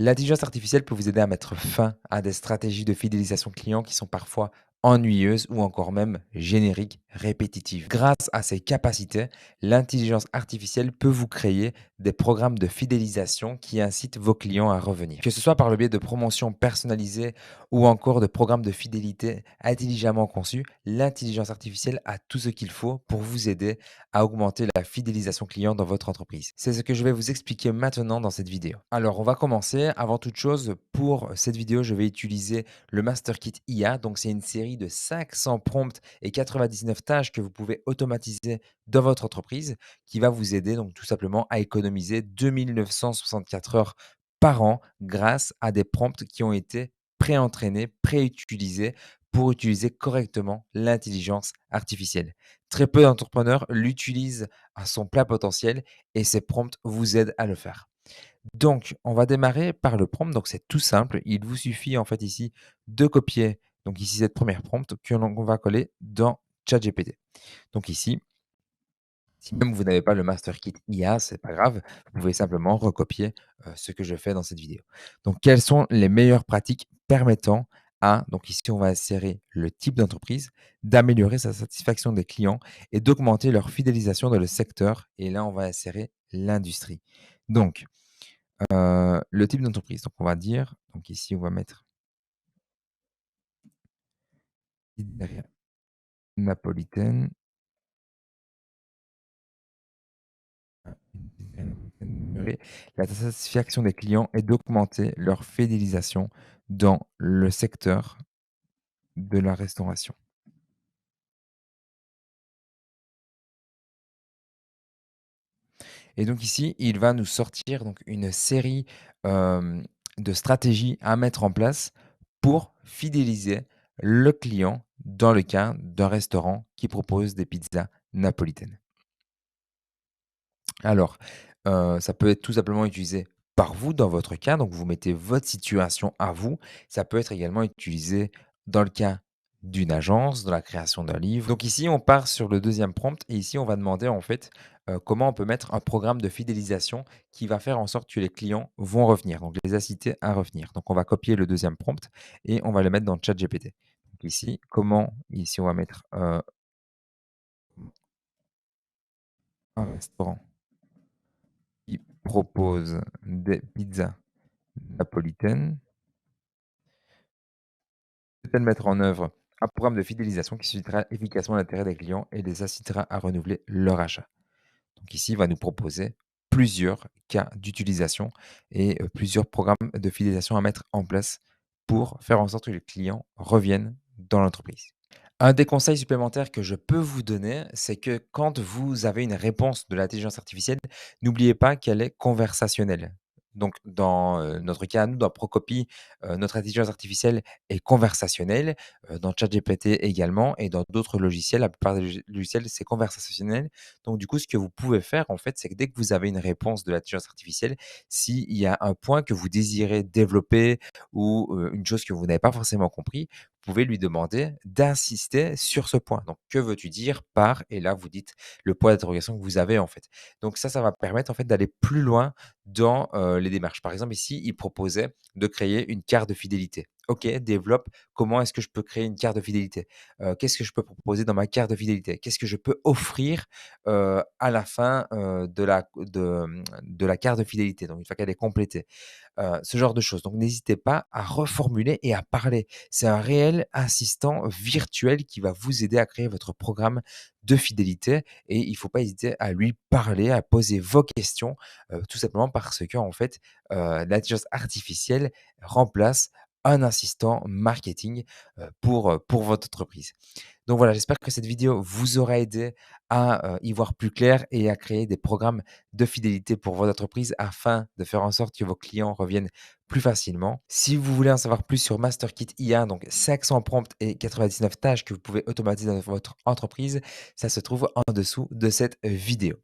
L'intelligence artificielle peut vous aider à mettre fin à des stratégies de fidélisation client qui sont parfois ennuyeuses ou encore même génériques, répétitives. Grâce à ses capacités, l'intelligence artificielle peut vous créer des programmes de fidélisation qui incitent vos clients à revenir. Que ce soit par le biais de promotions personnalisées ou encore de programmes de fidélité intelligemment conçus, l'intelligence artificielle a tout ce qu'il faut pour vous aider à augmenter la fidélisation client dans votre entreprise. C'est ce que je vais vous expliquer maintenant dans cette vidéo. Alors, on va commencer. Avant toute chose, pour cette vidéo, je vais utiliser le Master Kit IA. Donc, c'est une série de 500 prompts et 99 tâches que vous pouvez automatiser dans votre entreprise qui va vous aider donc tout simplement à économiser 2964 heures par an grâce à des prompts qui ont été pré-entraînés, pré-utilisés pour utiliser correctement l'intelligence artificielle. Très peu d'entrepreneurs l'utilisent à son plein potentiel et ces prompts vous aident à le faire. Donc, on va démarrer par le prompt. Donc, c'est tout simple. Il vous suffit en fait ici de copier donc ici cette première prompt que l'on va coller dans ChatGPT. Donc ici, si même vous n'avez pas le Master Kit IA, c'est pas grave. Vous pouvez simplement recopier ce que je fais dans cette vidéo. Donc, quelles sont les meilleures pratiques permettant à, donc ici, on va insérer le type d'entreprise, d'améliorer sa satisfaction des clients et d'augmenter leur fidélisation dans le secteur. Et là, on va insérer l'industrie. Donc, le type d'entreprise. Donc, on va dire, donc ici, on va mettre pizzeria napolitaine. La satisfaction des clients et d'augmenter leur fidélisation dans le secteur de la restauration. Et donc ici, il va nous sortir donc une série, de stratégies à mettre en place pour fidéliser le client dans le cas d'un restaurant qui propose des pizzas napolitaines. Alors, ça peut être tout simplement utilisé par vous dans votre cas, donc vous mettez votre situation à vous. Ça peut être également utilisé dans le cas d'une agence, dans la création d'un livre. Donc ici, on part sur le deuxième prompt et ici, on va demander en fait, comment on peut mettre un programme de fidélisation qui va faire en sorte que les clients vont revenir, donc les inciter à revenir. Donc on va copier le deuxième prompt et on va le mettre dans ChatGPT. Donc ici, comment ici, on va mettre, un restaurant qui propose des pizzas napolitaine, peut-elle mettre en œuvre un programme de fidélisation qui suscitera efficacement l'intérêt des clients et les incitera à renouveler leur achat. Donc ici, il va nous proposer plusieurs cas d'utilisation et plusieurs programmes de fidélisation à mettre en place pour faire en sorte que les clients reviennent dans l'entreprise. Un des conseils supplémentaires que je peux vous donner, c'est que quand vous avez une réponse de l'intelligence artificielle, n'oubliez pas qu'elle est conversationnelle. Donc, dans notre cas, nous, dans Procopie, notre intelligence artificielle est conversationnelle, dans ChatGPT également et dans d'autres logiciels, la plupart des logiciels, c'est conversationnel. Donc, du coup, ce que vous pouvez faire, en fait, c'est que dès que vous avez une réponse de l'intelligence artificielle, s'il y a un point que vous désirez développer ou une chose que vous n'avez pas forcément compris, vous pouvez lui demander d'insister sur ce point. Donc, que veux-tu dire par et là, vous dites le point d'interrogation que vous avez, en fait. Donc ça va permettre, en fait, d'aller plus loin dans, les démarches. Par exemple, ici, il proposait de créer une carte de fidélité. OK, développe, comment est-ce que je peux créer une carte de fidélité? Qu'est-ce que je peux proposer dans ma carte de fidélité? Qu'est-ce que je peux offrir, à la fin, de la carte de fidélité? Donc une fois qu'elle est complétée. Ce genre de choses. Donc n'hésitez pas à reformuler et à parler. C'est un réel assistant virtuel qui va vous aider à créer votre programme de fidélité et il ne faut pas hésiter à lui parler, à poser vos questions, tout simplement parce que en fait, l'intelligence artificielle remplace un assistant marketing, pour votre entreprise. Donc voilà, j'espère que cette vidéo vous aura aidé à, y voir plus clair et à créer des programmes de fidélité pour votre entreprise afin de faire en sorte que vos clients reviennent plus facilement. Si vous voulez en savoir plus sur MasterKit IA, donc 500 prompts et 99 tâches que vous pouvez automatiser dans votre entreprise, ça se trouve en dessous de cette vidéo.